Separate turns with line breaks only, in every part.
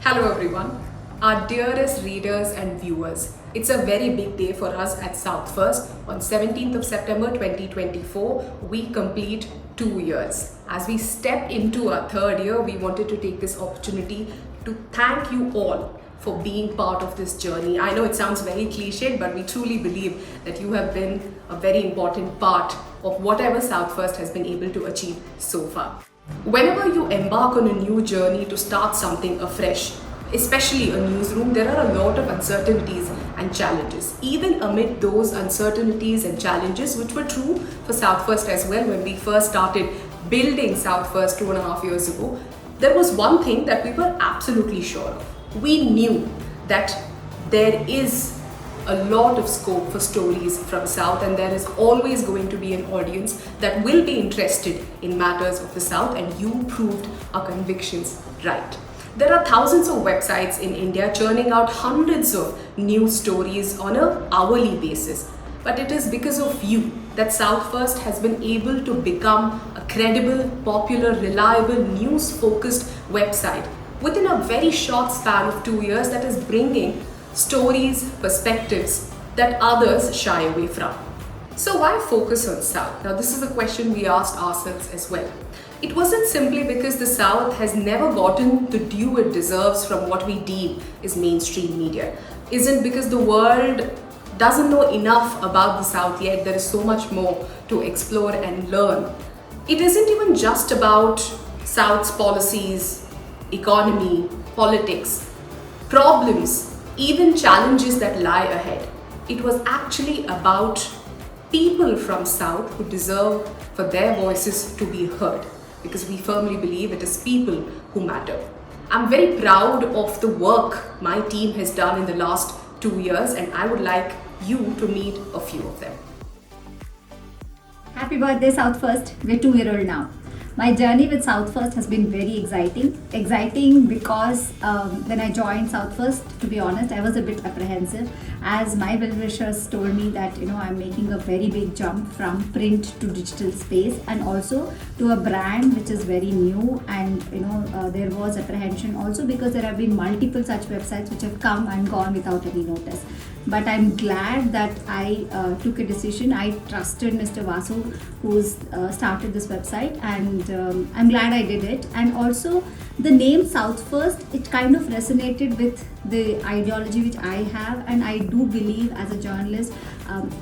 Hello everyone, our dearest readers and viewers. It's a very big day for us at South First. On 17th of September 2024, we complete 2 years. As we step into our third year, we wanted to take this opportunity to thank you all for being part of this journey. I know it sounds very cliched, but we truly believe that you have been a very important part of whatever South First has been able to achieve so far. Whenever you embark on a new journey to start something afresh, especially a newsroom, there are a lot of uncertainties and challenges. Even amid those uncertainties and challenges, which were true for South First as well when we first started building South First 2.5 years ago, there was one thing that we were absolutely sure of. We knew that there is a lot of scope for stories from South, and there is always going to be an audience that will be interested in matters of the South, and you proved our convictions right. There are thousands of websites in India churning out hundreds of news stories on an hourly basis. But it is because of you that South First has been able to become a credible, popular, reliable, news-focused website within a very short span of 2 years that is bringing stories, perspectives that others shy away from. So why focus on South? Now this is a question we asked ourselves as well. It wasn't simply because the South has never gotten the due it deserves from what we deem is mainstream media. Isn't because the world doesn't know enough about the South yet. There is so much more to explore and learn. It isn't even just about South's policies, economy, politics, problems, even challenges that lie ahead. It was actually about people from South who deserve for their voices to be heard, because we firmly believe it is people who matter. I'm very proud of the work my team has done in the last 2 years, and I would like you to meet a few of them.
Happy birthday, South First. We're 2-year-old now. My journey with South First has been very exciting. Exciting because when I joined South First, to be honest, I was a bit apprehensive, as my well-wishers told me that I'm making a very big jump from print to digital space, and also to a brand which is very new. And there was apprehension also because there have been multiple such websites which have come and gone without any notice. But I'm glad that I took a decision. I trusted Mr. Vasu, who's started this website, and I'm glad I did it. And also the name South First, it kind of resonated with the ideology which I have, and I do believe as a journalist,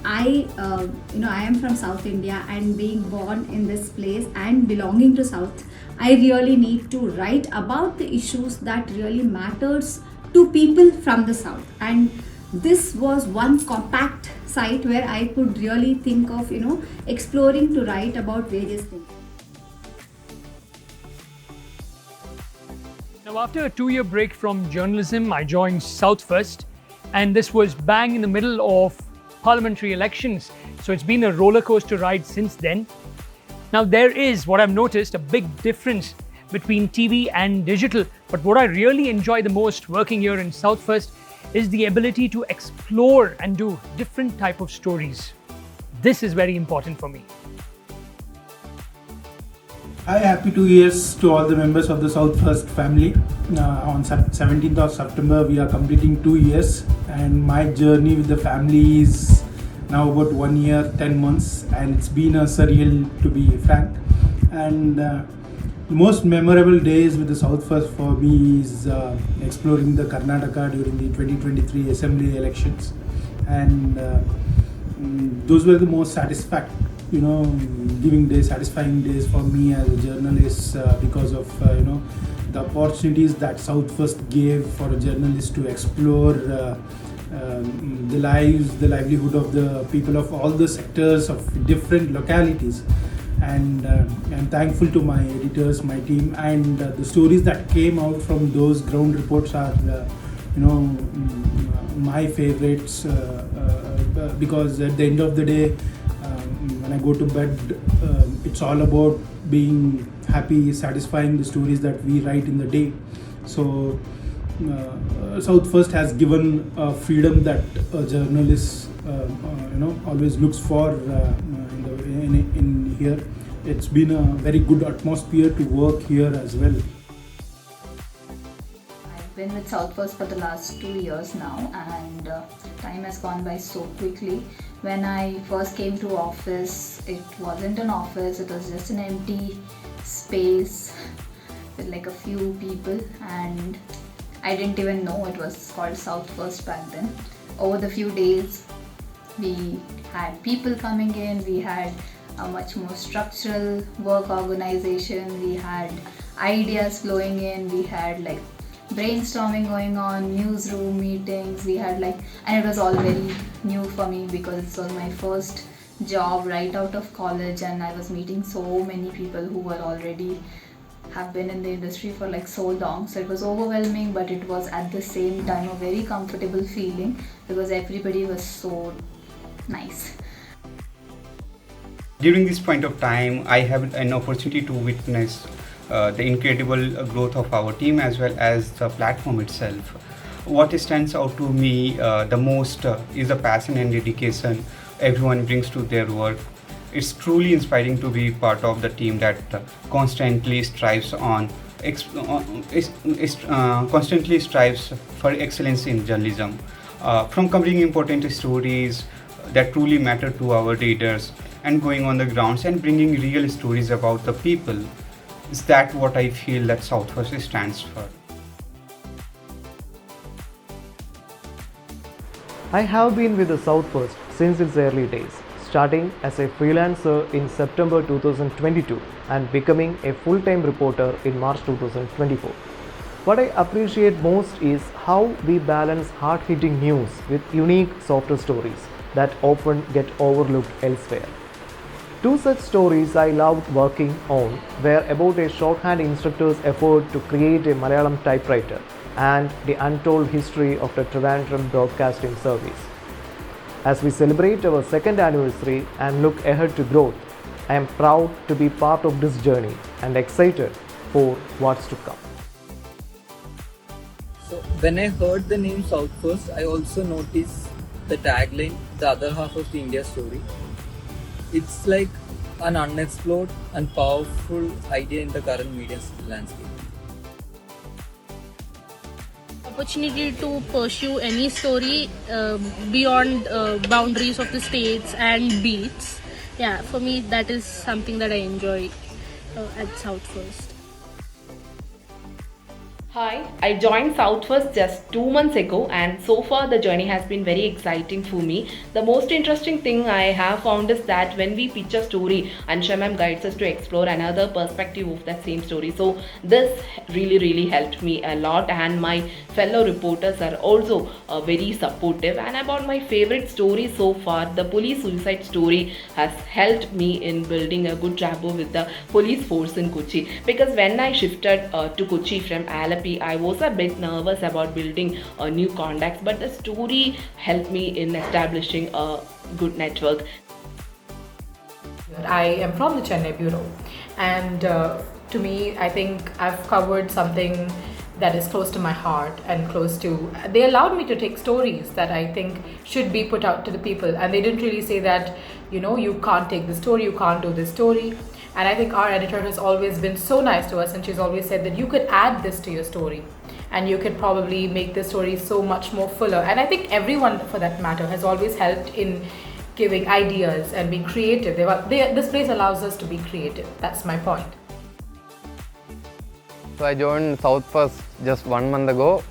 I am from South India, and being born in this place and belonging to South, I really need to write about the issues that really matters to people from the South. And this was one compact site where I could really think of exploring to write about various things.
Now, after a 2-year break from journalism, I joined South First, and this was bang in the middle of parliamentary elections. So it's been a roller coaster ride since then. Now, there is, what I've noticed, a big difference between TV and digital. But what I really enjoy the most working here in South First is the ability to explore and do different type of stories. This is very important for me.
Hi, happy 2 years to all the members of the South First family. On 17th of September, we are completing 2 years, and my journey with the family is now about 1 year, 10 months, and it's been a surreal, to be frank. And the most memorable days with the South First for me is exploring the Karnataka during the 2023 Assembly elections, and those were the most satisfying days for me as a journalist, because of the opportunities that South First gave for a journalist to explore the livelihood of the people of all the sectors of different localities. And I'm thankful to my editors, my team, and the stories that came out from those ground reports are my favorites, because at the end of the day, when I go to bed, it's all about being happy, satisfying the stories that we write in the day. So South First has given freedom that a journalist always looks for in here. It's been a very good atmosphere to work here as well.
been with South First for the last 2 years now, and time has gone by so quickly. When I first came to office, it wasn't an office, it was just an empty space with like a few people, and I didn't even know it was called South First back then. Over the few days, we had people coming in, we had a much more structural work organization, we had ideas flowing in, we had like brainstorming going on, newsroom meetings, we had like, and it was all very new for me because it was my first job right out of college, and I was meeting so many people who were already have been in the industry for like so long. So it was overwhelming, but it was at the same time a very comfortable feeling because everybody was so nice.
During this point of time, I have an opportunity to witness the incredible growth of our team as well as the platform itself. What stands out to me the most is the passion and dedication everyone brings to their work. It's truly inspiring to be part of the team that constantly strives for excellence in journalism. From covering important stories that truly matter to our readers and going on the grounds and bringing real stories about the people. Is that what I feel that South First stands for?
I have been with the South First since its early days, starting as a freelancer in September 2022 and becoming a full-time reporter in March 2024. What I appreciate most is how we balance hard-hitting news with unique softer stories that often get overlooked elsewhere. Two such stories I loved working on were about a shorthand instructor's effort to create a Malayalam typewriter and the untold history of the Trivandrum Broadcasting Service. As we celebrate our second anniversary and look ahead to growth, I am proud to be part of this journey and excited for what's to come.
So when I heard the name South First, I also noticed the tagline, the other half of the India story. It's like an unexplored and powerful idea in the current media landscape.
Opportunity to pursue any story beyond boundaries of the states and beats. Yeah, for me that is something that I enjoy at South First.
Hi, I joined South First just 2 months ago, and so far the journey has been very exciting for me. The most interesting thing I have found is that when we pitch a story, Ansha ma'am guides us to explore another perspective of that same story. So this really helped me a lot, and my fellow reporters are also very supportive. And about my favorite story so far, the police suicide story has helped me in building a good rapport with the police force in Kochi, because when I shifted to Kochi from Alleppey, I was a bit nervous about building new contacts, but the story helped me in establishing a good network.
I am from the Chennai bureau, and to me, I think I've covered something that is close to my heart and close to. They allowed me to take stories that I think should be put out to the people, and they didn't really say that, you know, you can't take the story, you can't do this story. And I think our editor has always been so nice to us, and she's always said that you could add this to your story and you could probably make the story so much more fuller. And I think everyone, for that matter, has always helped in giving ideas and being creative. This place allows us to be creative. That's my point.
So I joined South First just 1 month ago.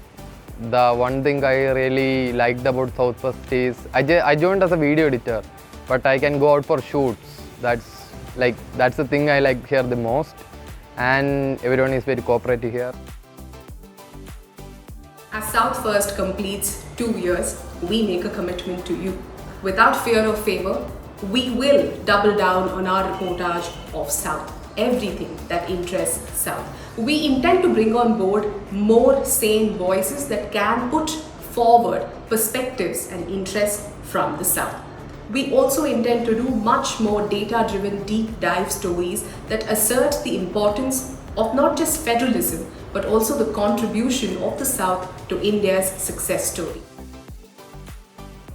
The one thing I really liked about South First is I joined as a video editor, but I can go out for shoots. That's the thing I like here the most, and everyone is very cooperative here.
As South First completes 2 years, we make a commitment to you. Without fear of favor, we will double down on our reportage of South, everything that interests South. We intend to bring on board more sane voices that can put forward perspectives and interests from the South. We also intend to do much more data-driven deep dive stories that assert the importance of not just federalism, but also the contribution of the South to India's success story.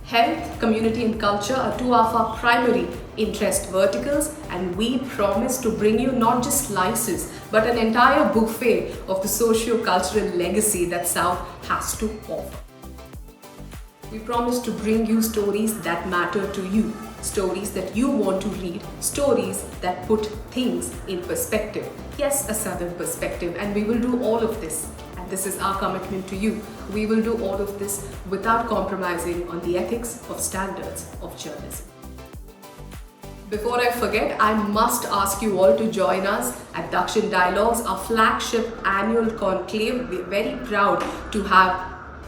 Health, community and culture are two of our primary interest verticals, and we promise to bring you not just slices but an entire buffet of the socio-cultural legacy that South has to offer. We promise to bring you stories that matter to you, stories that you want to read, stories that put things in perspective. Yes, a Southern perspective, and we will do all of this. And this is our commitment to you. We will do all of this without compromising on the ethics of standards of journalism. Before I forget, I must ask you all to join us at Dakshin Dialogues, our flagship annual conclave. We're very proud to have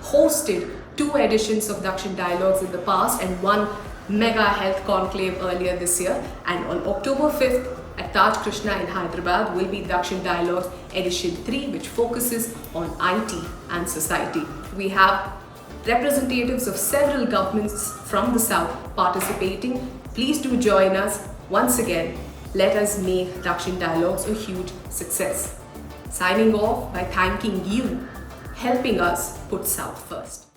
hosted 2 editions of Dakshin Dialogues in the past and 1 mega health conclave earlier this year. And on October 5th at Taj Krishna in Hyderabad will be Dakshin Dialogues Edition 3, which focuses on IT and society. We have representatives of several governments from the South participating. Please do join us. Once again, let us make Dakshin Dialogues a huge success. Signing off by thanking you, helping us put South first.